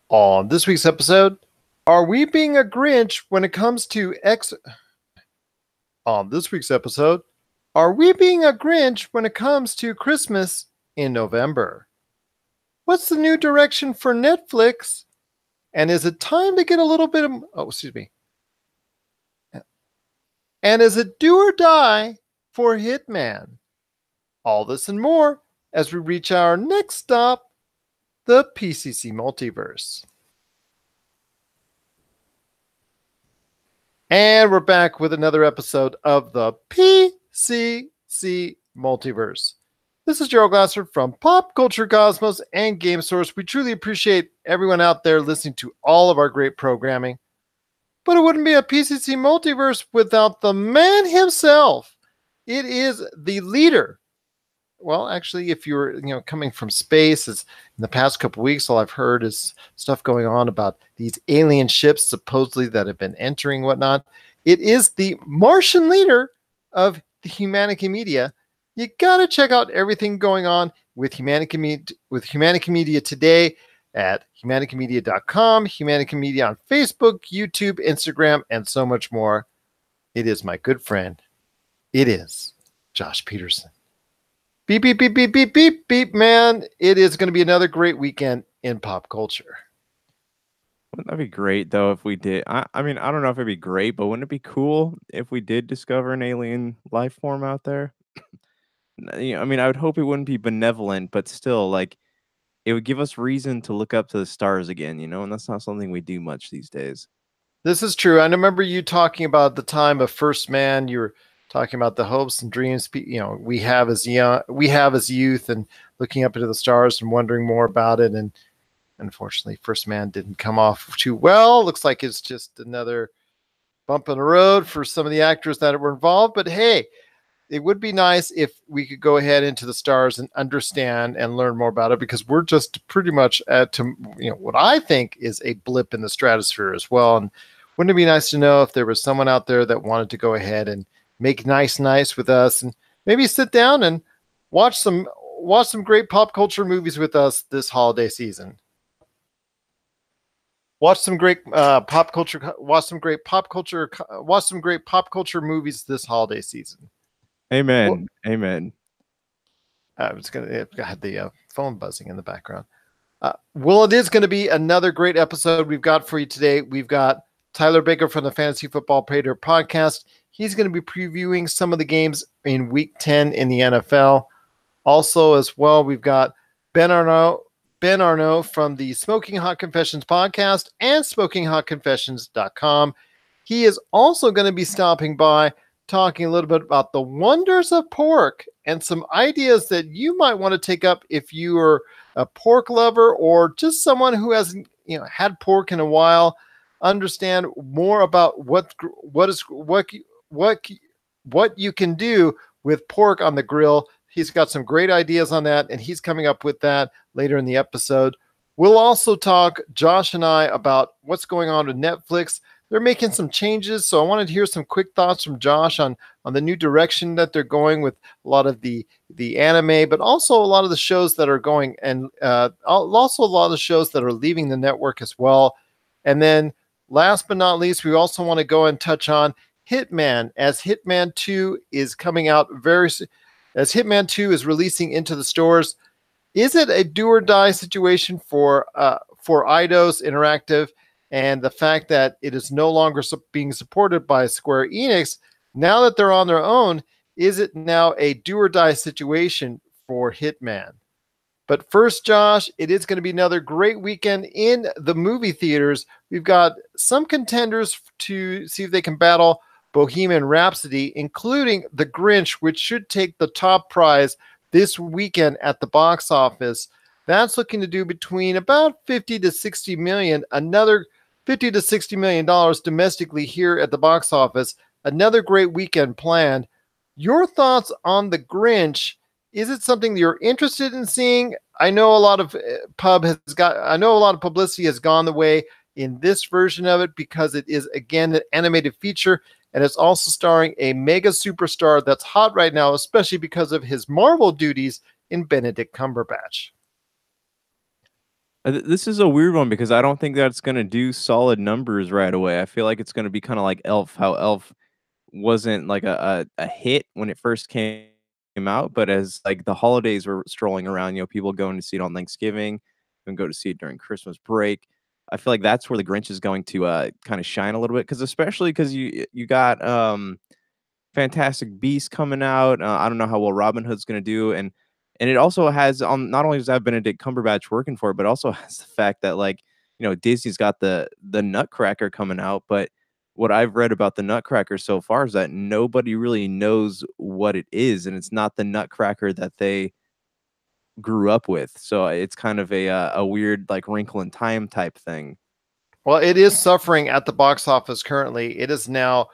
On this week's episode, are we being a Grinch when it comes to On this week's episode, are we being a Grinch when it comes to Christmas in November? What's the new direction for Netflix? And is it time to get a little bit of And is it do or die for Hitman? All this and more as we reach our next stop, the PCC Multiverse. And we're back with another episode of the PCC Multiverse. This is Gerald Glassford from Pop Culture Cosmos and Game Source. We truly appreciate everyone out there listening to all of our great programming. But it wouldn't be a PCC Multiverse without the man himself. It is the leader. Well, actually, if you're coming from space, it's in the past couple weeks, all I've heard is stuff going on about these alien ships supposedly that have been entering whatnot. It is the Martian leader of the Humanica Media. You got to check out everything going on with Humanica Media today at humanicamedia.com, Humanica Media on Facebook, YouTube, Instagram, and so much more. It is my good friend. It is Josh Peterson. Beep, beep, beep, beep, beep, beep, beep, man. It is going to be another great weekend in pop culture. Wouldn't that be great, though, if we did? I mean, I don't know if it'd be great, but wouldn't it be cool if we did discover an alien life form out there? I mean, I would hope it wouldn't be benevolent, but still, like, it would give us reason to look up to the stars again, and that's not something we do much these days. This is true. I remember you talking about the time of First Man. You were talking about the hopes and dreams we have as youth, and looking up into the stars and wondering more about it. And unfortunately, First Man didn't come off too well. Looks like it's just another bump in the road for some of the actors that were involved. But hey, it would be nice if we could go ahead into the stars and understand and learn more about it, because we're just pretty much at what I think is a blip in the stratosphere as well. And wouldn't it be nice to know if there was someone out there that wanted to go ahead and make nice with us, and maybe sit down and watch some great pop culture movies with us this holiday season. Watch some great pop culture movies this holiday season. Amen. Amen. I had the phone buzzing in the background. Well, it is going to be another great episode we've got for you today. We've got Tyler Baker from the Fantasy Football Prater podcast. He's going to be previewing some of the games in Week 10 in the NFL. Also, as well, we've got Ben Arnault from the Smoking Hot Confessions podcast and SmokingHotConfessions.com. He is also going to be stopping by, talking a little bit about the wonders of pork and some ideas that you might want to take up if you are a pork lover or just someone who hasn't had pork in a while. Understand more about what you can do with pork on the grill. He's got some great ideas on that, and he's coming up with that later in the episode. We'll also talk, Josh and I, about what's going on with Netflix. They're making some changes, so I wanted to hear some quick thoughts from Josh on the new direction that they're going with a lot of the anime, but also a lot of the shows that are going, and also a lot of the shows that are leaving the network as well. And then last but not least, we also want to go and touch on Hitman, as Hitman 2 is coming out as Hitman 2 is releasing into the stores. Is it a do or die situation for Eidos Interactive, and the fact that it is no longer being supported by Square Enix now that they're on their own? Is it now a do or die situation for Hitman? But first, Josh, it is going to be another great weekend in the movie theaters. We've got some contenders to see if they can battle Bohemian Rhapsody, including The Grinch, which should take the top prize this weekend at the box office. That's looking to do between about 50 to 60 million, another 50 to 60 million dollars domestically here at the box office. Another great weekend planned. Your thoughts on The Grinch? Is it something that you're interested in seeing? I know a lot of publicity has gone the way in this version of it, because it is, again, an animated feature, and it's also starring a mega superstar that's hot right now, especially because of his Marvel duties in Benedict Cumberbatch. This is a weird one because I don't think that's gonna do solid numbers right away. I feel like it's gonna be kinda like Elf, how Elf wasn't like a hit when it first came out, but as, like, the holidays were strolling around, people going to see it on Thanksgiving and go to see it during Christmas break. I feel like that's where The Grinch is going to, kinda shine a little bit, because especially because you got, Fantastic Beasts coming out. I don't know how well Robin Hood's gonna do, and it also has not only does that have Benedict Cumberbatch working for it, but also has the fact that like Disney's got the Nutcracker coming out. But what I've read about the Nutcracker so far is that nobody really knows what it is, and it's not the Nutcracker that they grew up with. So it's kind of a weird like Wrinkle in Time type thing. Well, it is suffering at the box office currently. It is now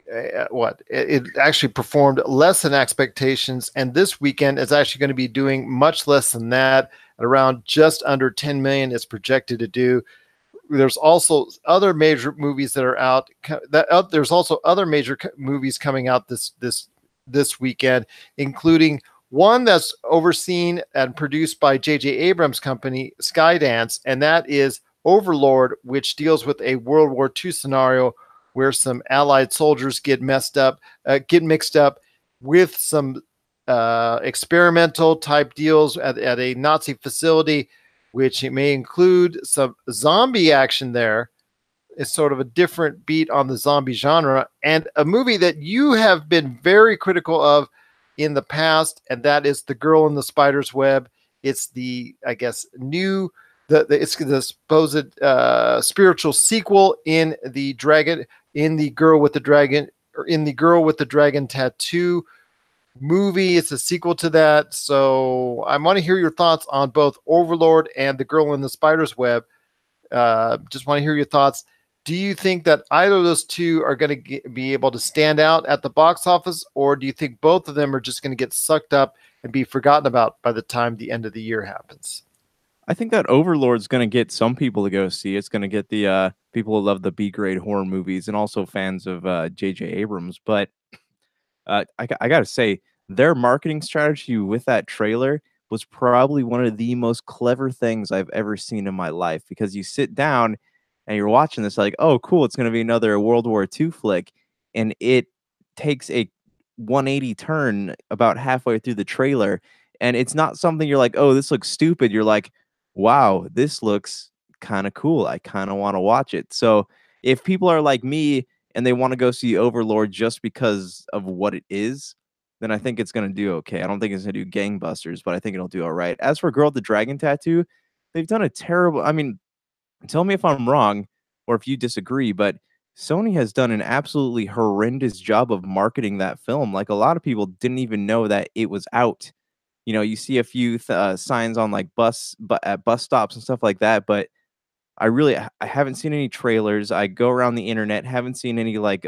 it actually performed less than expectations, and this weekend is actually going to be doing much less than that. At around just under 10 million it's projected to do. There's also other major movies that are out. There's also other major movies coming out this weekend, including one that's overseen and produced by J.J. Abrams' company, Skydance, and that is Overlord, which deals with a World War II scenario where some Allied soldiers get mixed up with some experimental type deals at a Nazi facility, which it may include some zombie action there. It's sort of a different beat on the zombie genre, and a movie that you have been very critical of in the past, and that is The Girl in the Spider's Web. It's the, I guess, it's the supposed spiritual sequel in the Girl with the Dragon Tattoo movie. It's a sequel to that. So I want to hear your thoughts on both Overlord and The Girl in the Spider's Web. Just want to hear your thoughts. Do you think that either of those two are going to be able to stand out at the box office, or do you think both of them are just going to get sucked up and be forgotten about by the time the end of the year happens? I think that Overlord's gonna get some people to go see. It's gonna get the people who love the B grade horror movies and also fans of J.J. Abrams. But I gotta say, their marketing strategy with that trailer was probably one of the most clever things I've ever seen in my life. Because you sit down and you're watching this, like, oh, cool, it's gonna be another World War II flick, and it takes a 180 turn about halfway through the trailer, and it's not something you're like, oh, this looks stupid. You're like, wow, this looks kind of cool. I kind of want to watch it. So if people are like me and they want to go see Overlord just because of what it is, then I think it's going to do okay. I don't think it's going to do gangbusters, but I think it'll do all right. As for Girl with the Dragon Tattoo, they've done a terrible, I mean, tell me if I'm wrong or if you disagree, but Sony has done an absolutely horrendous job of marketing that film. Like a lot of people didn't even know that it was out. You see a few signs on like at bus stops and stuff like that, but I haven't seen any trailers. I go around the internet, haven't seen any like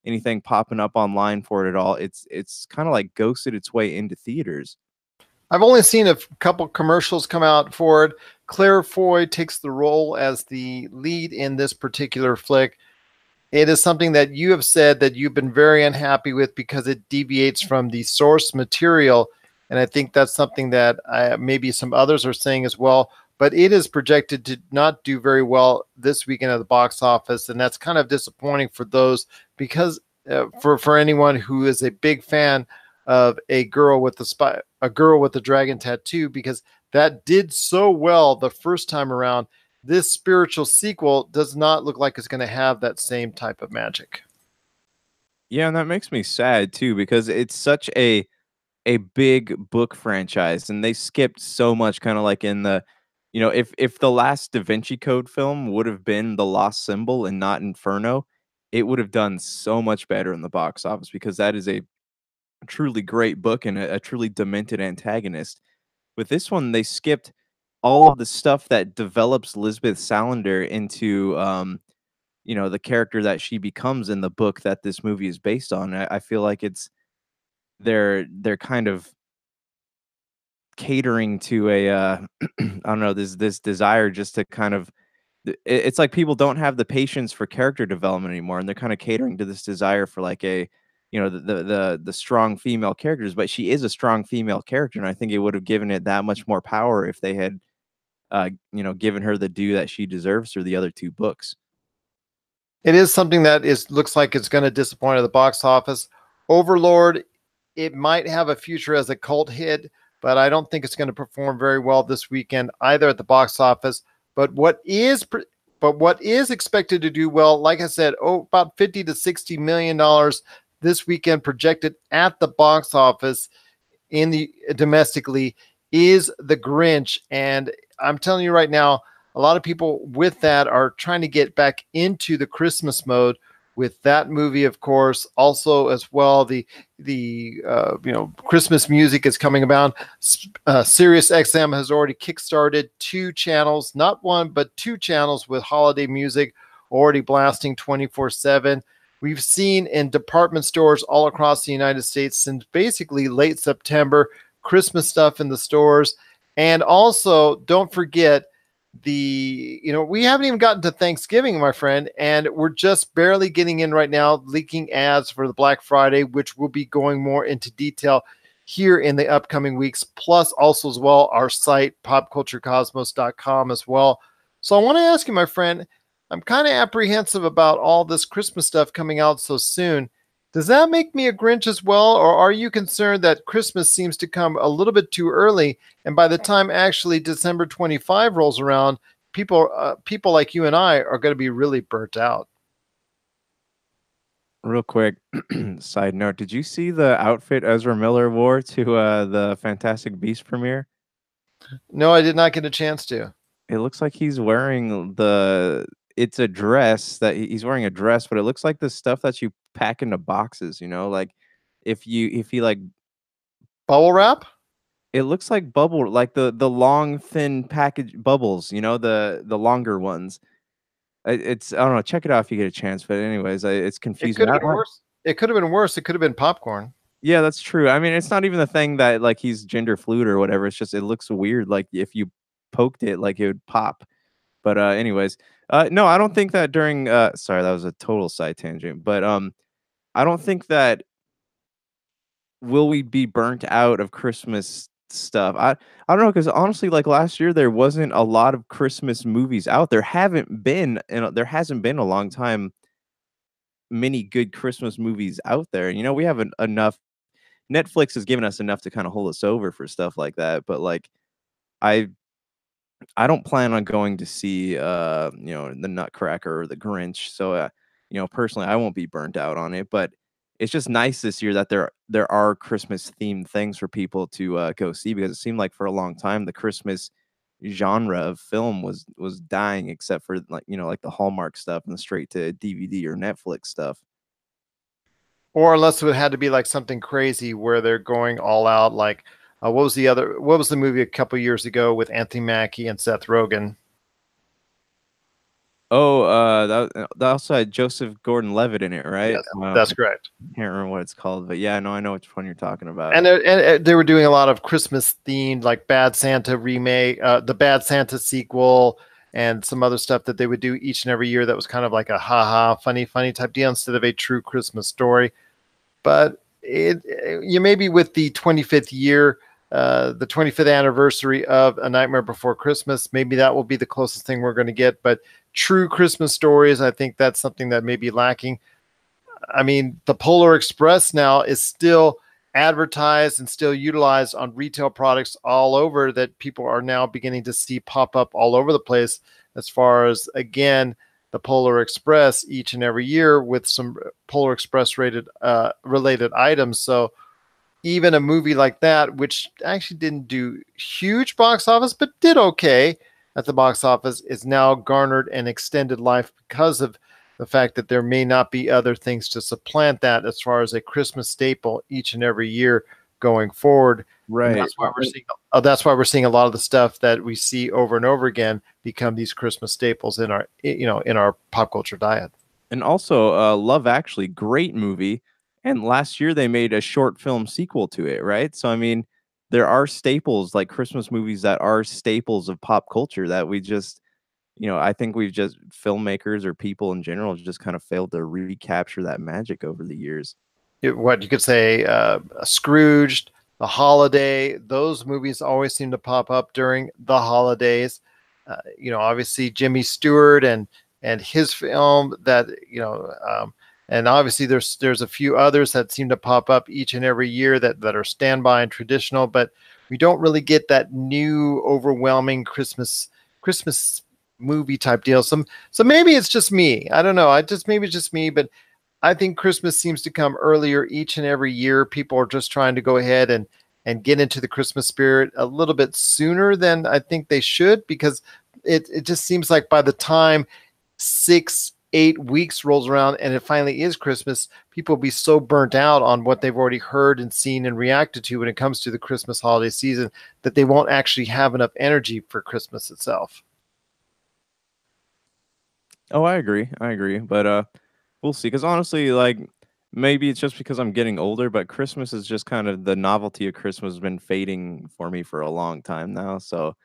anything popping up online for it at all. It's kind of like ghosted its way into theaters. I've only seen a couple commercials come out for it. Claire Foy takes the role as the lead in this particular flick. It is something that you have said that you've been very unhappy with because it deviates from the source material. And I think that's something that maybe some others are saying as well. But it is projected to not do very well this weekend at the box office. And that's kind of disappointing for those, because for anyone who is a big fan of a girl with the dragon tattoo, because that did so well the first time around. This spiritual sequel does not look like it's going to have that same type of magic. Yeah, and that makes me sad too because it's such a big book franchise and they skipped so much, kind of like in the if the last Da Vinci Code film would have been The Lost Symbol and not Inferno, it would have done so much better in the box office because that is a truly great book and a truly demented antagonist. With this one, they skipped all of the stuff that develops Lisbeth Salander into the character that she becomes in the book that this movie is based on. I feel like they're kind of catering to a I don't know, this desire just to kind of it's like people don't have the patience for character development anymore, and they're kind of catering to this desire for like a the strong female characters. But she is a strong female character, and I think it would have given it that much more power if they had giving her the due that she deserves through the other two books. It is something that looks like it's going to disappoint at the box office. Overlord, it might have a future as a cult hit, but I don't think it's going to perform very well this weekend either at the box office. But what is expected to do well, like I said, about $50 to $60 million this weekend projected at the box office in the domestically, is The Grinch. And I'm telling you right now, a lot of people with that are trying to get back into the Christmas mode with that movie, of course. Also, as well, the Christmas music is coming about. Sirius XM has already kickstarted 2 channels, not one but 2 channels with holiday music already blasting 24/7. We've seen in department stores all across the United States since basically late September, Christmas stuff in the stores. And also, don't forget, we haven't even gotten to Thanksgiving, my friend, and we're just barely getting in right now, leaking ads for the Black Friday, which will be going more into detail here in the upcoming weeks, plus also as well our site, popculturecosmos.com as well. So I want to ask you, my friend, I'm kind of apprehensive about all this Christmas stuff coming out so soon. Does that make me a Grinch as well, or are you concerned that Christmas seems to come a little bit too early, and by the time actually December 25 rolls around, people like you and I are going to be really burnt out? Real quick, side note: did you see the outfit Ezra Miller wore to the Fantastic Beast premiere? No, I did not get a chance to. It looks like he's wearing the. It's a dress that he's wearing a dress, but it looks like the stuff that you pack into boxes. Like if he like Bubble wrap? it looks like bubble, like the long thin package bubbles. The longer ones. It's I don't know. Check it out if you get a chance. But anyways, it's It confusing. could have been worse. It could have been worse. It could have been popcorn. Yeah, that's true. I mean, it's not even the thing that like he's gender fluid or whatever. It's just it looks weird. Like if you poked it, like it would pop. But anyways, no, I don't think that during. Sorry, that was a total side tangent. But I don't think that will we be burnt out of Christmas stuff. I don't know because honestly, like last year, there wasn't a lot of Christmas movies out. There hasn't been a long time many good Christmas movies out there. We have enough. Netflix has given us enough to kind of hold us over for stuff like that. But like, I I don't plan on going to see the Nutcracker or the Grinch. So personally, I won't be burnt out on it. But it's just nice this year that there are Christmas themed things for people to go see, because it seemed like for a long time the Christmas genre of film was dying, except for like the Hallmark stuff and the straight to DVD or Netflix stuff. Or unless it had to be like something crazy where they're going all out. Like, what was the movie a couple years ago with Anthony Mackie and Seth Rogen? Oh, that also had Joseph Gordon-Levitt in it, right? Yes, that's correct. Can't remember what it's called, but yeah, no, I know which one you're talking about. And they were doing a lot of Christmas themed, like Bad Santa remake, the Bad Santa sequel, and some other stuff that they would do each and every year that was kind of like a funny type deal instead of a true Christmas story. But you maybe with the 25th year, the 25th anniversary of A Nightmare Before Christmas, maybe that will be the closest thing we're going to get. But true Christmas stories, I think that's something that may be lacking. I mean, the Polar Express now is still advertised and still utilized on retail products all over, that people are now beginning to see pop up all over the place, as far as, again, the Polar Express each and every year with some Polar Express related items. So even a movie like that, which actually didn't do huge box office, but did okay at the box office, is now garnered an extended life because of the fact that there may not be other things to supplant that as far as a Christmas staple each and every year going forward. Right. And that's why we're seeing a lot of the stuff that we see over and over again become these Christmas staples in our pop culture diet. And also, Love Actually, great movie. And last year they made a short film sequel to it, right? So I mean, there are staples like Christmas movies that are staples of pop culture that we just, I think we've just filmmakers or people in general just kind of failed to recapture that magic over the years. What you could say, Scrooged, The Holiday, those movies always seem to pop up during the holidays. obviously Jimmy Stewart and his film that, and obviously there's a few others that seem to pop up each and every year that are standby and traditional, but we don't really get that new overwhelming Christmas movie type deal. So maybe it's just me. I don't know. Maybe it's just me, but I think Christmas seems to come earlier each and every year. People are just trying to go ahead and get into the Christmas spirit a little bit sooner than I think they should, because it just seems like by the time 6-8 weeks rolls around and it finally is Christmas, people will be so burnt out on what they've already heard and seen and reacted to when it comes to the Christmas holiday season that they won't actually have enough energy for Christmas itself. Oh, I agree. But we'll see. Because honestly, like, maybe it's just because I'm getting older, but Christmas is just kind of the novelty of Christmas has been fading for me for a long time now. So,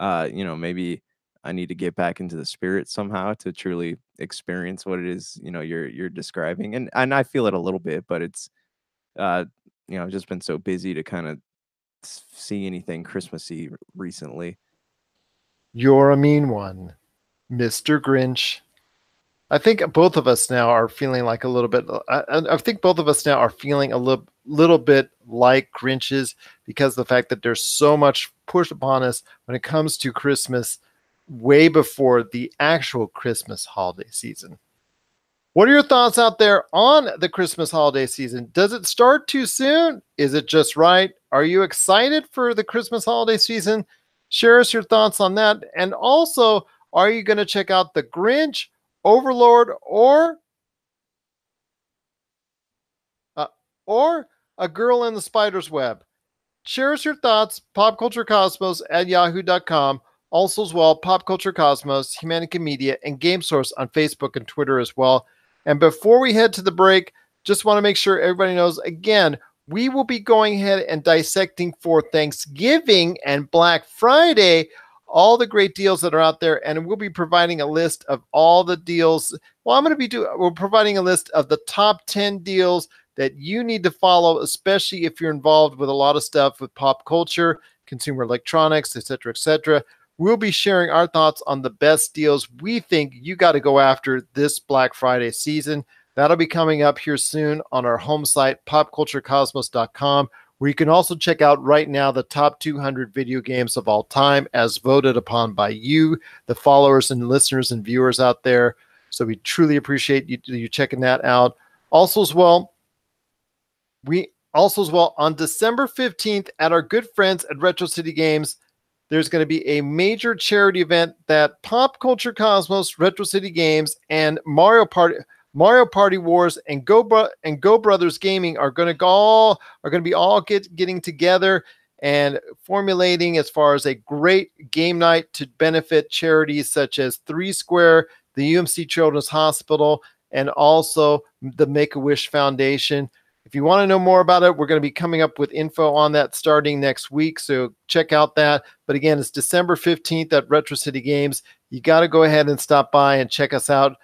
maybe I need to get back into the spirit somehow to truly experience what it is, you're describing. And I feel it a little bit, but it's I've just been so busy to kind of see anything Christmassy recently. You're a mean one, Mr. Grinch. I think both of us now are feeling like a little bit. I think both of us now are feeling a little bit like Grinches because of the fact that there's so much pushed upon us when it comes to Christmas, way before the actual Christmas holiday season. What are your thoughts out there on the Christmas holiday season? Does it start too soon? Is it just right? Are you excited for the Christmas holiday season? Share us your thoughts on that. And also, are you going to check out The Grinch, Overlord, or A Girl in the Spider's Web? Share us your thoughts, popculturecosmos@yahoo.com. Also as well, Pop Culture Cosmos, Humanica Media, and Game Source on Facebook and Twitter as well. And before we head to the break, just want to make sure everybody knows, again, we will be going ahead and dissecting for Thanksgiving and Black Friday all the great deals that are out there, and we'll be providing a list of all the deals. Well, we're providing a list of the top 10 deals that you need to follow, especially if you're involved with a lot of stuff with pop culture, consumer electronics, etc., etc. We'll be sharing our thoughts on the best deals we think you got to go after this Black Friday season. That'll be coming up here soon on our home site, popculturecosmos.com, where you can also check out right now the top 200 video games of all time as voted upon by you, the followers and listeners and viewers out there. So we truly appreciate you checking that out. Also as well, on December 15th at our good friends at Retro City Games, there's going to be a major charity event that Pop Culture Cosmos, Retro City Games, and Mario Party Wars and Go Brothers Gaming are going to be all getting together and formulating as far as a great game night to benefit charities such as 3 Square, the UMC Children's Hospital, and also the Make-A-Wish Foundation. If you want to know more about it, we're going to be coming up with info on that starting next week, so check out that. But again, it's December 15th at Retro City Games. You got to go ahead and stop by and check us out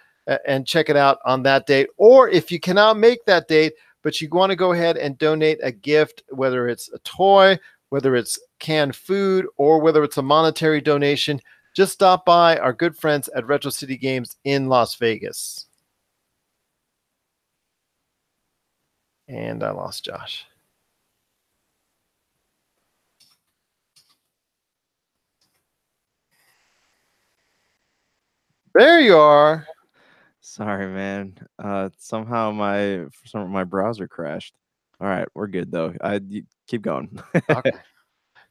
and check it out on that date. Or if you cannot make that date, but you want to go ahead and donate a gift, whether it's a toy, whether it's canned food, or whether it's a monetary donation, just stop by our good friends at Retro City Games in Las Vegas. And I lost Josh. There you are. Sorry, man. Somehow my browser crashed. All right, we're good though. You keep going. Okay.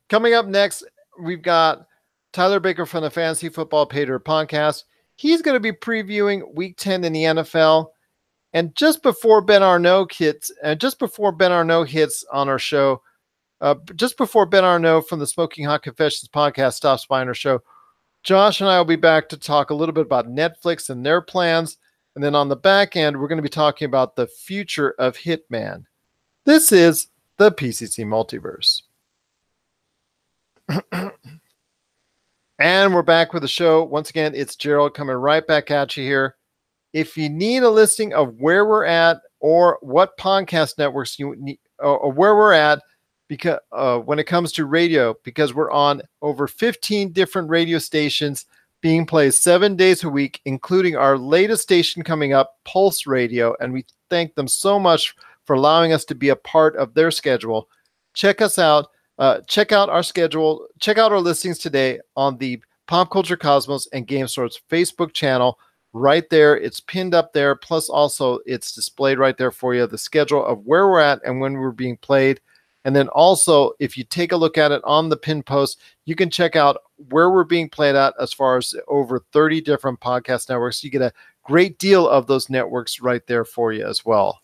Coming up next, we've got Tyler Baker from the Fantasy Football Pater podcast. He's going to be previewing Week 10 in the NFL. And just before Ben Arnault hits on our show, just before Ben Arnault from the Smoking Hot Confessions podcast stops by on our show, Josh and I will be back to talk a little bit about Netflix and their plans. And then on the back end, we're going to be talking about the future of Hitman. This is the PCC Multiverse. And we're back with the show. Once again, it's Gerald coming right back at you here. If you need a listing of where we're at or what podcast networks you need, or where we're at, because when it comes to radio, because we're on over 15 different radio stations being played 7 days a week, including our latest station coming up, Pulse Radio. And we thank them so much for allowing us to be a part of their schedule. Check us out. Check out our schedule. Check out our listings today on the Pop Culture Cosmos and Game Store's Facebook channel. Right there, it's pinned up there. Plus, also, it's displayed right there for you, the schedule of where we're at and when we're being played. And then also, if you take a look at it on the pin post, you can check out where we're being played at as far as over 30 different podcast networks. You get a great deal of those networks right there for you as well.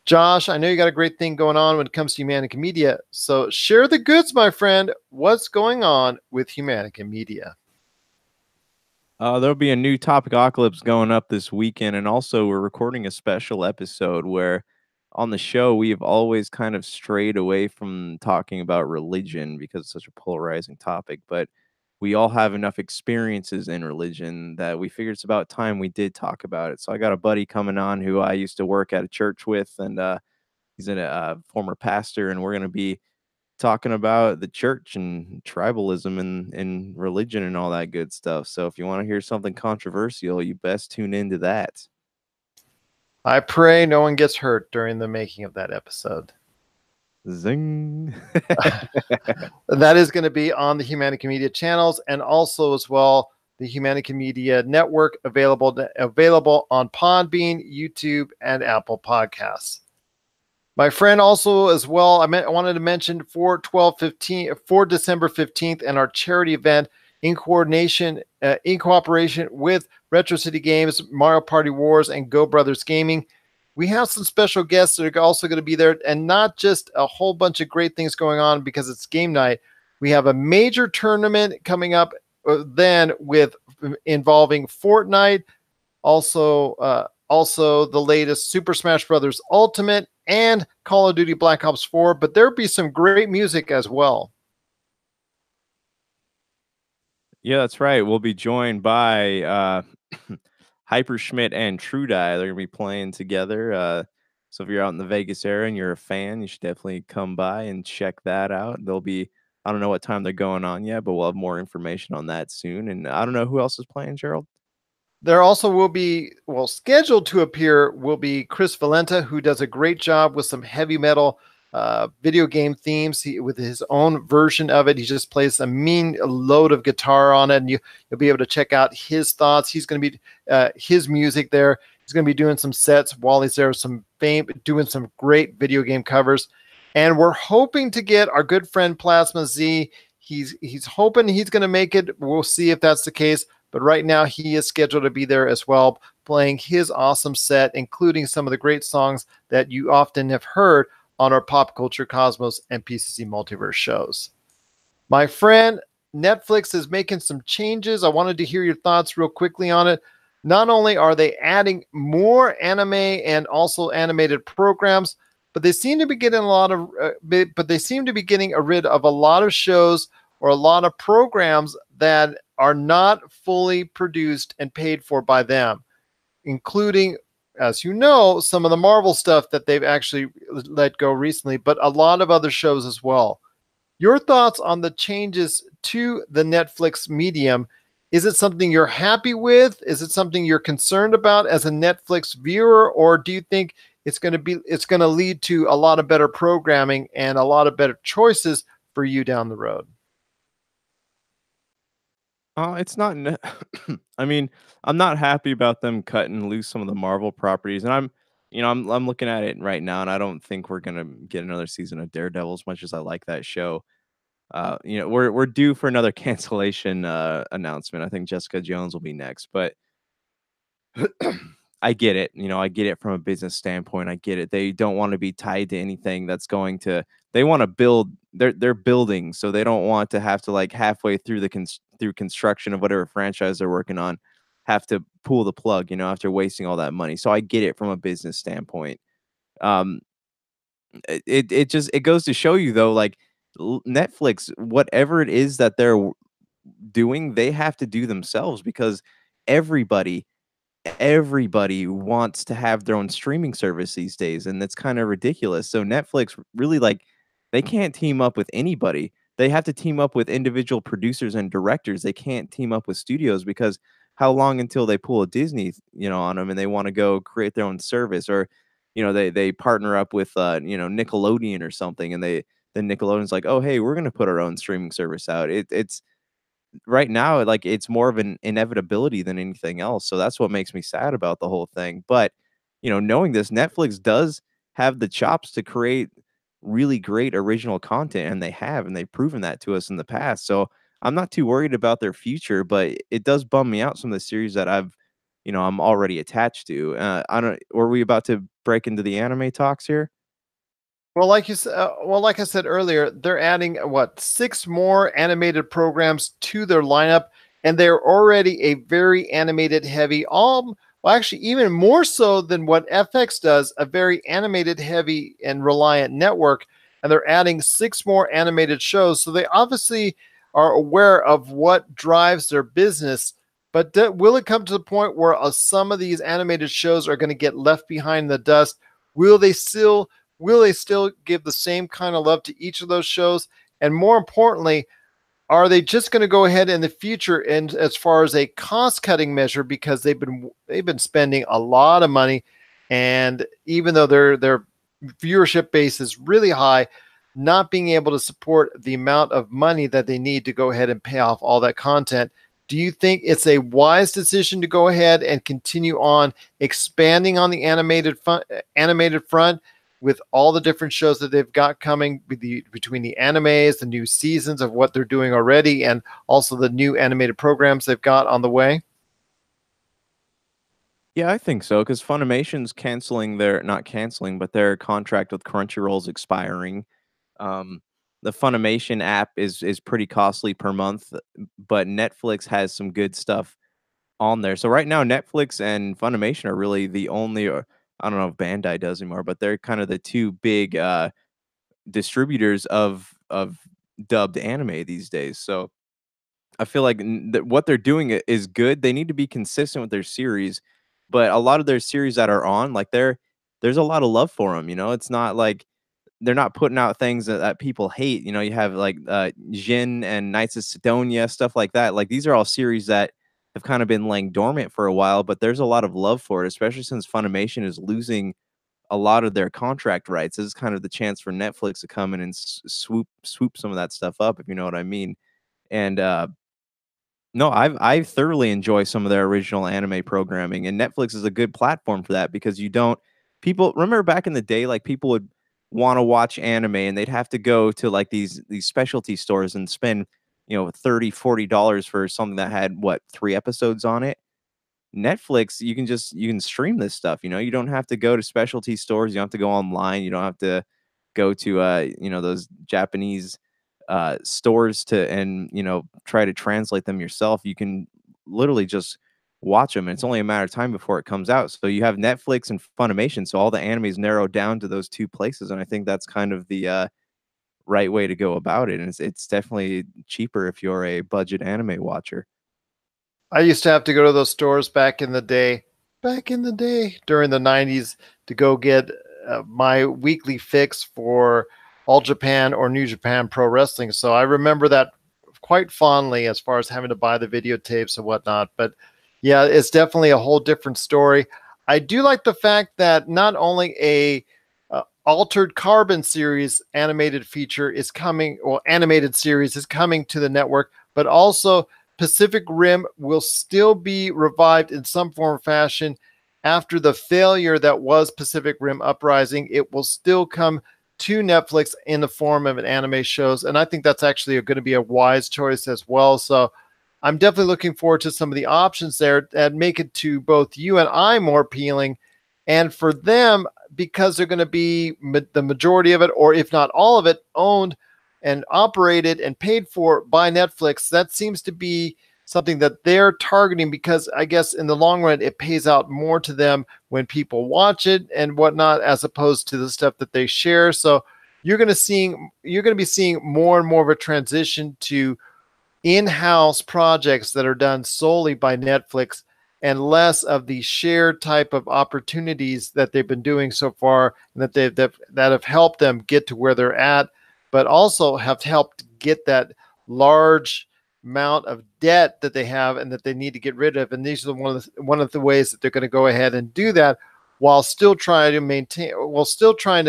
Josh, I know you got a great thing going on when it comes to Humanica Media. So share the goods, my friend. What's going on with Humanica Media? There'll be a new Topic Apocalypse going up this weekend, and also we're recording a special episode where on the show we have always kind of strayed away from talking about religion because it's such a polarizing topic, but we all have enough experiences in religion that we figured it's about time we did talk about it. So I got a buddy coming on who I used to work at a church with, and he's a former pastor, and we're going to be talking about the church and tribalism and religion and all that good stuff. So if you want to hear something controversial, you best tune into that. I pray no one gets hurt during the making of that episode. Zing. That is going to be on the Humanica Media channels, and also as well the Humanica Media Network, available on Podbean, YouTube, and Apple Podcasts. My friend, also as well, I wanted to mention for December 15th, and our charity event in cooperation with Retro City Games, Mario Party Wars, and Go Brothers Gaming. We have some special guests that are also going to be there, and not just a whole bunch of great things going on because it's game night. We have a major tournament coming up then involving Fortnite, also the latest Super Smash Bros. Ultimate, and Call of Duty Black Ops 4, but there'll be some great music as well. Yeah, that's right. We'll be joined by Hyperschmidt and True Dye. They're going to be playing together. So if you're out in the Vegas area and you're a fan, you should definitely come by and check that out. They'll be, I don't know what time they're going on yet, but we'll have more information on that soon. And I don't know who else is playing, Gerald. There also will be, scheduled to appear will be Chris Valenta, who does a great job with some heavy metal video game themes with his own version of it. He just plays a mean load of guitar on it, and you'll be able to check out his thoughts. He's going to be his music there. He's going to be doing some sets while he's there, doing some great video game covers. And we're hoping to get our good friend Plasma Z. He's hoping he's going to make it. We'll see if that's the case. But right now, he is scheduled to be there as well, playing his awesome set, including some of the great songs that you often have heard on our Pop Culture Cosmos and PCC Multiverse shows. My friend, Netflix is making some changes. I wanted to hear your thoughts real quickly on it. Not only are they adding more anime and also animated programs, but they seem to be getting rid of a lot of shows or a lot of programs that are not fully produced and paid for by them, including, as you know, some of the Marvel stuff that they've actually let go recently, but a lot of other shows as well. Your thoughts on the changes to the Netflix medium? Is it something you're happy with? Is it something you're concerned about as a Netflix viewer? Or do you think it's going to lead to a lot of better programming and a lot of better choices for you down the road? It's not. I mean, I'm not happy about them cutting loose some of the Marvel properties, and I'm looking at it right now, and I don't think we're gonna get another season of Daredevil as much as I like that show. We're due for another cancellation announcement. I think Jessica Jones will be next, but I get it. I get it from a business standpoint. I get it. They don't want to be tied to anything that's going to. They want to build. They're building, so they don't want to have to, like, halfway through through construction of whatever franchise they're working on, have to pull the plug. After wasting all that money. So I get it from a business standpoint. Um, it goes to show you, though, like, Netflix, whatever it is that they're doing, they have to do themselves, because everybody wants to have their own streaming service these days, and that's kind of ridiculous. So Netflix really, like, They can't team up with anybody. They have to team up with individual producers and directors. They can't team up with studios because how long until they pull a Disney, on them and they want to go create their own service, or they partner up with Nickelodeon or something, and then Nickelodeon's like, "Oh, hey, we're going to put our own streaming service out." It's right now, like, it's more of an inevitability than anything else. So that's what makes me sad about the whole thing. But, knowing this, Netflix does have the chops to create really great original content, and they've proven that to us in the past. So I'm not too worried about their future, but it does bum me out some of the series that I'm already attached to. I don't, were we about to break into the anime talks here? Well, like I said earlier, they're adding what, six more animated programs to their lineup, and they're already a very animated heavy. Well, actually, even more so than what FX does, a very animated heavy and reliant network. And they're adding six more animated shows, so they obviously are aware of what drives their business. But will it come to the point where some of these animated shows are going to get left behind in the dust? Will they still Will they still give the same kind of love to each of those shows? And more importantly, are they just going to go ahead in the future and as far as a cost cutting measure, because they've been spending a lot of money, and even though their viewership base is really high, not being able to support the amount of money that they need to go ahead and pay off all that content. Do you think it's a wise decision to go ahead and continue on expanding on the animated front with all the different shows that they've got coming between the animes, the new seasons of what they're doing already, and also the new animated programs they've got on the way? Yeah, I think so, because Funimation's canceling their not canceling, but their contract with Crunchyroll's expiring. Um, the Funimation app is pretty costly per month, but Netflix has some good stuff on there. So right now, Netflix and Funimation are really the only, or I don't know if Bandai does anymore, but they're kind of the two big distributors of dubbed anime these days. So I feel like that what they're doing is good. They need to be consistent with their series, but a lot of their series that are on, like, there's a lot of love for them. It's not like they're not putting out things that people hate. You have like Jin and Knights of Sidonia, stuff like that. Like, these are all series that have kind of been laying dormant for a while, but there's a lot of love for it, especially since Funimation is losing a lot of their contract rights. This is kind of the chance for Netflix to come in and swoop some of that stuff up, if you know what I mean. And no, I thoroughly enjoy some of their original anime programming, and Netflix is a good platform for that because you don't people remember back in the day, like, people would want to watch anime and they'd have to go to like these specialty stores and spend, 30-40 dollars for something that had what, 3 episodes on it. Netflix, you can stream this stuff. You don't have to go to specialty stores. You don't have to go online. You don't have to go to those Japanese stores to and try to translate them yourself. You can literally just watch them, and it's only a matter of time before it comes out. So you have Netflix and Funimation, so all the anime is narrowed down to those two places, and I think that's kind of the right way to go about it. And it's definitely cheaper if you're a budget anime watcher. I used to have to go to those stores back in the day during the 90s to go get my weekly fix for All Japan or New Japan Pro Wrestling. So I remember that quite fondly as far as having to buy the videotapes and whatnot. But yeah, it's definitely a whole different story. I do like the fact that not only a Altered Carbon series animated feature is coming, or animated series is coming to the network, but also Pacific Rim will still be revived in some form or fashion after the failure that was Pacific Rim Uprising. It will still come to Netflix in the form of an anime shows, and I think that's actually going to be a wise choice as well. So I'm definitely looking forward to some of the options there that make it to both you and I more appealing, and for them, because they're going to be the majority of it, or if not all of it, owned and operated and paid for by Netflix. That seems to be something that they're targeting, because I guess in the long run, it pays out more to them when people watch it and whatnot, as opposed to the stuff that they share. So you're going to be seeing more and more of a transition to in-house projects that are done solely by Netflix, and less of the shared type of opportunities that they've been doing so far, and that have helped them get to where they're at. but also have helped get that large amount of debt that they have and that they need to get rid of. And these are one of the ways that they're going to go ahead and do that while still trying to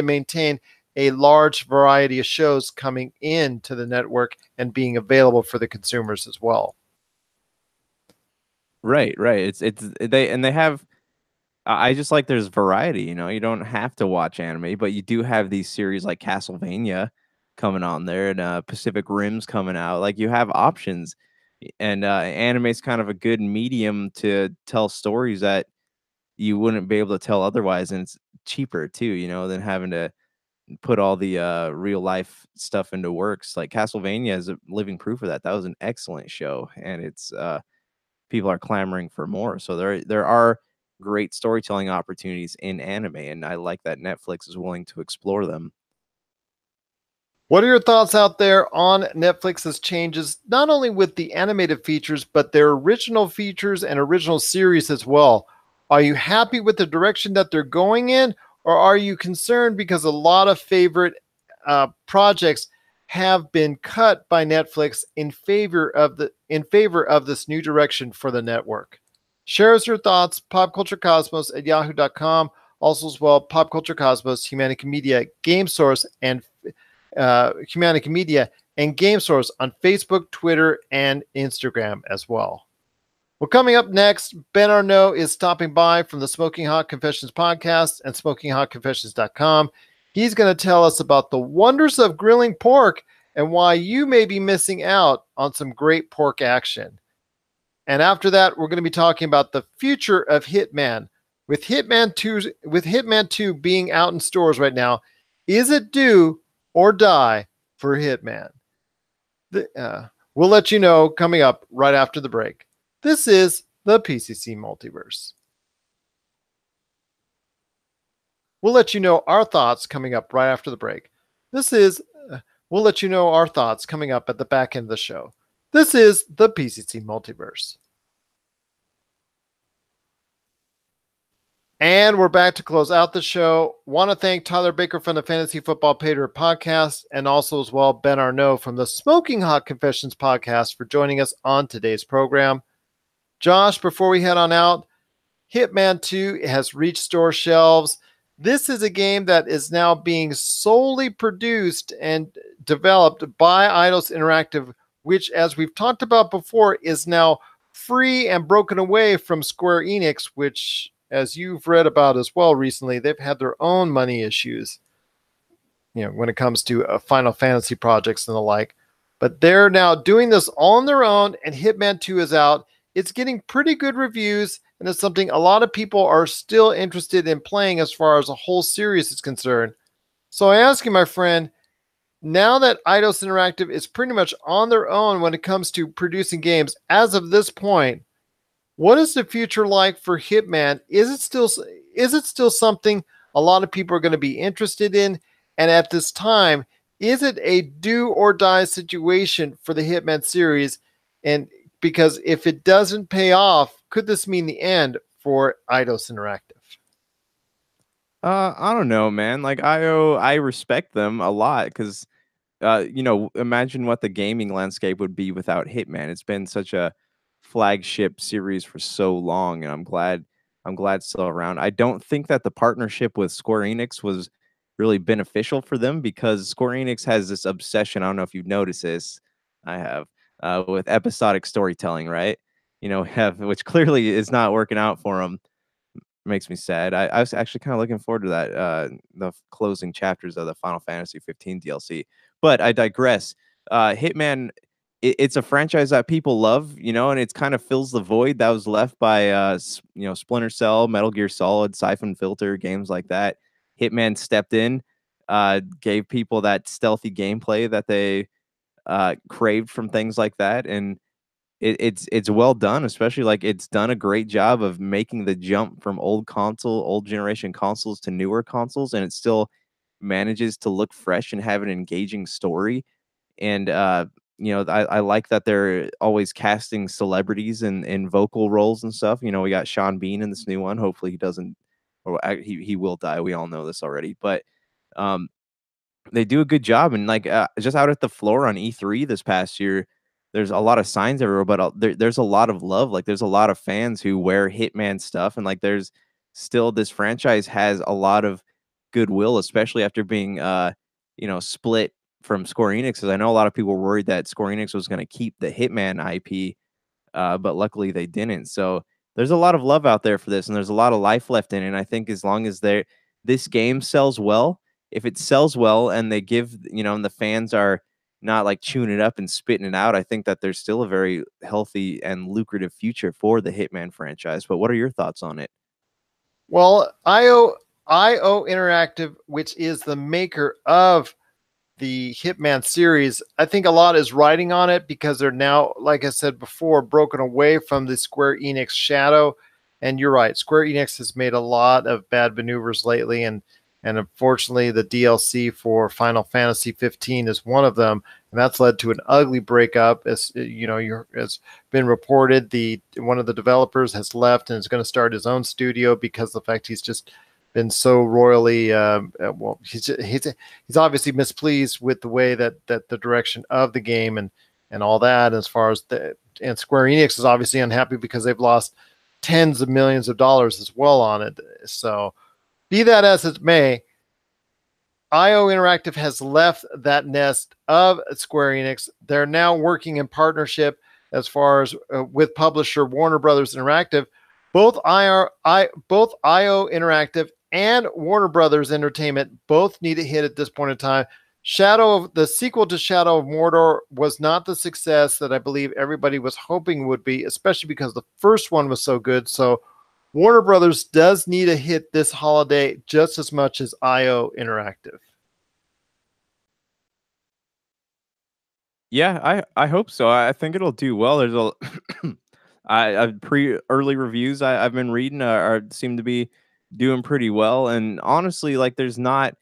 maintain a large variety of shows coming into the network and being available for the consumers as well. Right, right. They have. I just like there's variety. You don't have to watch anime, but you do have these series like Castlevania coming on there, and Pacific Rim's coming out. Like you have options, and anime's kind of a good medium to tell stories that you wouldn't be able to tell otherwise, and it's cheaper too. Than having to put all the real life stuff into works. Like Castlevania is a living proof of that. That was an excellent show, and it's people are clamoring for more. So there are great storytelling opportunities in anime, and I like that Netflix is willing to explore them. What are your thoughts out there on Netflix's changes, not only with the animated features, but their original features and original series as well? Are you happy with the direction that they're going in, or are you concerned because a lot of favorite projects have been cut by Netflix in favor of this new direction for the network? Share us your thoughts, popculturecosmos at yahoo.com. Also as well, Pop Culture Cosmos, Humanica Media, Game Source, and Humanica Media and Game Source on Facebook, Twitter, and Instagram as well. Well, coming up next, Ben Arnault is stopping by from the Smoking Hot Confessions podcast and SmokingHotConfessions.com. He's going to tell us about the wonders of grilling pork and why you may be missing out on some great pork action. And after that, we're going to be talking about the future of Hitman. With Hitman 2 being out in stores right now, is it do or die for Hitman? We'll let you know coming up right after the break. This is the PCC Multiverse. We'll let you know our thoughts coming up right after the break. We'll let you know our thoughts coming up at the back end of the show. This is the PCC Multiverse. And we're back to close out the show. Want to thank Tyler Baker from the Fantasy Football Patriot podcast, and also as well Ben Arnault from the Smoking Hot Confessions podcast for joining us on today's program. Josh, before we head on out, Hitman 2 has reached store shelves. This is a game that is now being solely produced and developed by Eidos Interactive, which, as we've talked about before, is now free and broken away from Square Enix, which, as you've read about as well recently, they've had their own money issues, when it comes to Final Fantasy projects and the like. But they're now doing this all on their own, and Hitman 2 is out. It's getting pretty good reviews, and it's something a lot of people are still interested in playing as far as a whole series is concerned. So I ask you, my friend, now that Eidos Interactive is pretty much on their own when it comes to producing games, as of this point, what is the future like for Hitman? Is it still something a lot of people are going to be interested in? And at this time, is it a do or die situation for the Hitman series? And because if it doesn't pay off, could this mean the end for Eidos Interactive? I don't know, man. Like I respect them a lot because imagine what the gaming landscape would be without Hitman. It's been such a flagship series for so long, and I'm glad it's still around. I don't think that the partnership with Square Enix was really beneficial for them because Square Enix has this obsession. I don't know if you've noticed this. I have with episodic storytelling, right? Which clearly is not working out for them. Makes me sad. I was actually kind of looking forward to that, the closing chapters of the Final Fantasy 15 DLC. But I digress. Hitman, it's a franchise that people love, and it kind of fills the void that was left by, Splinter Cell, Metal Gear Solid, Siphon Filter, games like that. Hitman stepped in, gave people that stealthy gameplay that they craved from things like that, and it's well done, especially like it's done a great job of making the jump from old generation consoles to newer consoles, and it still manages to look fresh and have an engaging story. And I like that they're always casting celebrities in vocal roles and stuff. We got Sean Bean in this new one. Hopefully he doesn't, or he will die. We all know this already, but they do a good job. And like just out at the floor on E3 this past year, there's a lot of signs everywhere, but there's a lot of love. Like there's a lot of fans who wear Hitman stuff, and like there's still this franchise has a lot of goodwill, especially after being split from Square Enix. Because I know a lot of people were worried that Square Enix was going to keep the Hitman IP, but luckily they didn't. So there's a lot of love out there for this, and there's a lot of life left in it. And I think as long as this game sells well, if it sells well and they give, and the fans are not like chewing it up and spitting it out, I think that there's still a very healthy and lucrative future for the Hitman franchise. But what are your thoughts on it? Well, IO Interactive, which is the maker of the Hitman series, I think a lot is riding on it because they're now, like I said before, broken away from the Square Enix shadow. And you're right, Square Enix has made a lot of bad maneuvers lately, and unfortunately, the DLC for Final Fantasy 15 is one of them, and that's led to an ugly breakup. As has been reported, one of the developers has left and is going to start his own studio because of the fact he's just been so royally he's obviously mispleased with the way that the direction of the game and all that. As far as and Square Enix is obviously unhappy because they've lost tens of millions of dollars as well on it. So be that as it may, IO Interactive has left that nest of Square Enix. They're now working in partnership as far as with publisher Warner Brothers Interactive. Both IO Interactive and Warner Brothers Entertainment both need a hit at this point in time. The sequel to Shadow of Mordor was not the success that I believe everybody was hoping would be, especially because the first one was so good. So Warner Brothers does need a hit this holiday just as much as IO Interactive. Yeah, I hope so. I think it'll do well. There's a early reviews I've been reading seem to be doing pretty well. And honestly, like there's not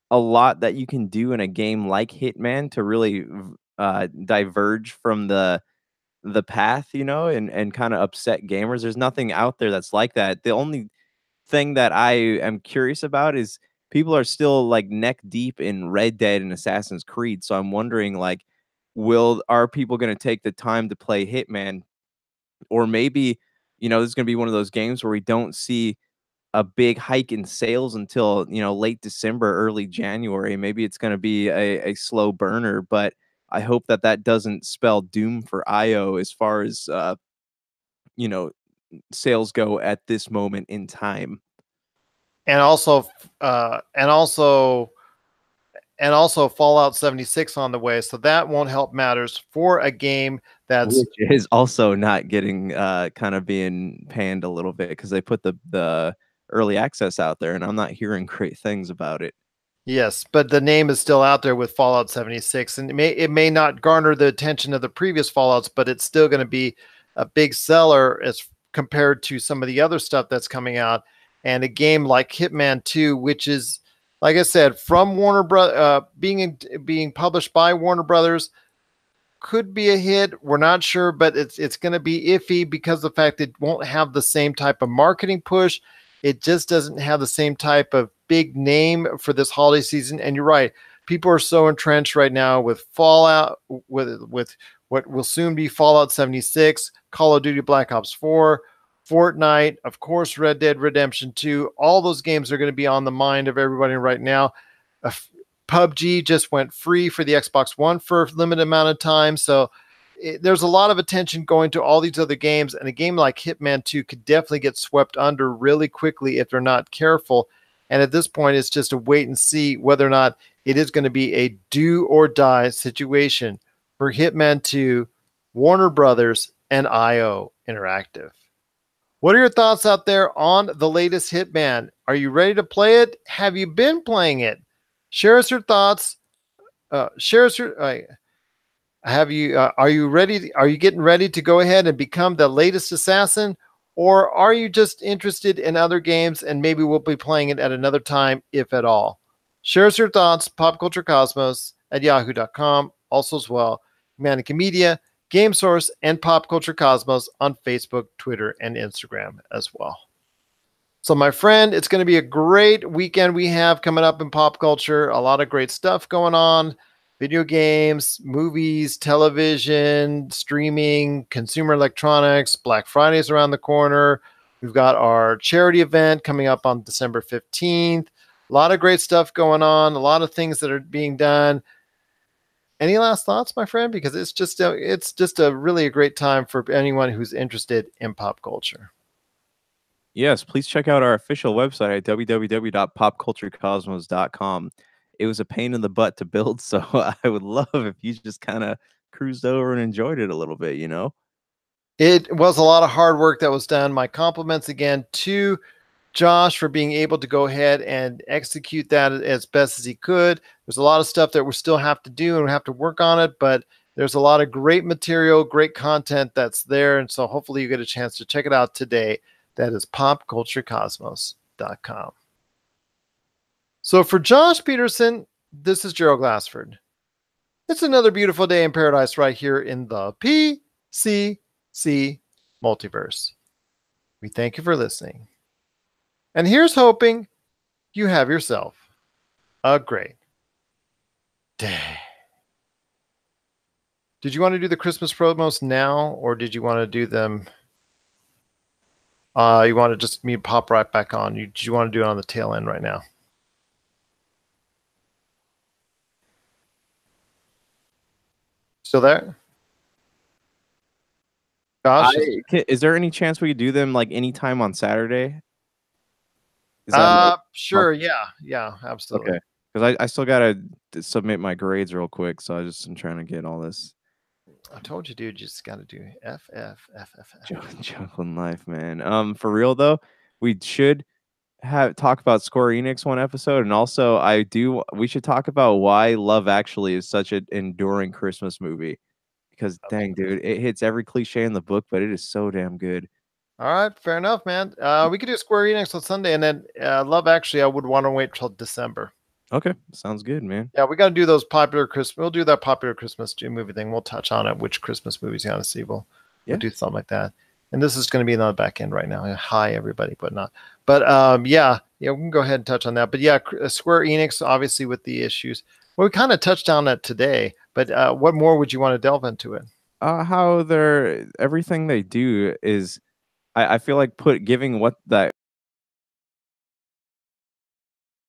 a lot that you can do in a game like Hitman to really diverge from the path, and kind of upset gamers. There's nothing out there that's like that. The only thing that I am curious about is people are still like neck deep in Red Dead and Assassin's Creed. So I'm wondering like, are people going to take the time to play Hitman? Or maybe, this is going to be one of those games where we don't see a big hike in sales until, late December, early January. Maybe it's going to be a slow burner, but I hope that doesn't spell doom for IO as far as, you know, sales go at this moment in time. And also, Fallout 76 on the way, so that won't help matters for a game Which is also not getting kind of being panned a little bit because they put the early access out there, and I'm not hearing great things about it. Yes, but the name is still out there with Fallout 76, and it may not garner the attention of the previous Fallouts, but it's still going to be a big seller as compared to some of the other stuff that's coming out. And a game like Hitman 2, which is, like I said, from Warner Brothers, being published by Warner Brothers, could be a hit. We're not sure, but it's going to be iffy because of the fact that it won't have the same type of marketing push. It just doesn't have the same type of big name for this holiday season. And you're right, people are so entrenched right now with Fallout, with what will soon be Fallout 76, Call of Duty Black Ops 4, Fortnite, of course, Red Dead Redemption 2. All those games are going to be on the mind of everybody right now. PUBG just went free for the Xbox One for a limited amount of time. So there's a lot of attention going to all these other games. And a game like Hitman 2 could definitely get swept under really quickly if they're not careful. And at this point, it's just a wait and see whether or not it is going to be a do or die situation for Hitman 2, Warner Brothers, and IO Interactive. What are your thoughts out there on the latest Hitman? Are you ready to play it? Have you been playing it? Share us your thoughts. Share us your. Have you? Are you ready? Are you getting ready to go ahead and become the latest assassin, or are you just interested in other games and maybe we'll be playing it at another time, if at all? Share us your thoughts. popculturecosmos@yahoo.com. Also as well, Humanica Media, Game Source, and Pop Culture Cosmos on Facebook, Twitter, and Instagram as well. So, my friend, it's going to be a great weekend we have coming up in pop culture. A lot of great stuff going on: video games, movies, television, streaming, consumer electronics. Black Friday's around the corner. We've got our charity event coming up on December 15th. A lot of great stuff going on, a lot of things that are being done. Any last thoughts, my friend? Because it's just a really a great time for anyone who's interested in pop culture. Yes, please check out our official website at www.popculturecosmos.com. It was a pain in the butt to build, so I would love if you just kind of cruised over and enjoyed it a little bit, you know? It was a lot of hard work that was done. My compliments again to Josh for being able to go ahead and execute that as best as he could. There's a lot of stuff that we still have to do and we have to work on it, but there's a lot of great material, great content that's there. And so hopefully you get a chance to check it out today. That is popculturecosmos.com. So for Josh Peterson, this is Gerald Glassford. It's another beautiful day in paradise right here in the PCC Multiverse. We thank you for listening. And here's hoping you have yourself a great day. Did you want to do the Christmas promos now, or did you want to do them? You want to just me pop right back on? Do you want to do it on the tail end right now? Still there? Gosh, Is there any chance we could do them like anytime on Saturday? Is that sure, yeah, absolutely. Okay, because I still gotta submit my grades real quick, so I just am trying to get all this. I told you, dude, you just got to do F. Juggling life, man. For real though, we should talk about Square Enix one episode, and also we should talk about why Love Actually is such an enduring Christmas movie. Because dang, dude, it hits every cliche in the book, but it is so damn good. All right, fair enough, man. We could do Square Enix on Sunday, and then Love Actually, I would want to wait till December. Okay, sounds good, man. Yeah, we got to do those popular Christmas. We'll do that popular Christmas movie thing. We'll touch on it. Which Christmas movies you want to see? We'll do something like that. And this is going to be on the back end right now. Hi, everybody, but not. But yeah, we can go ahead and touch on that. But yeah, Square Enix, obviously with the issues. Well, we kind of touched on that today. But what more would you want to delve into it? How everything they do is, I feel like giving what that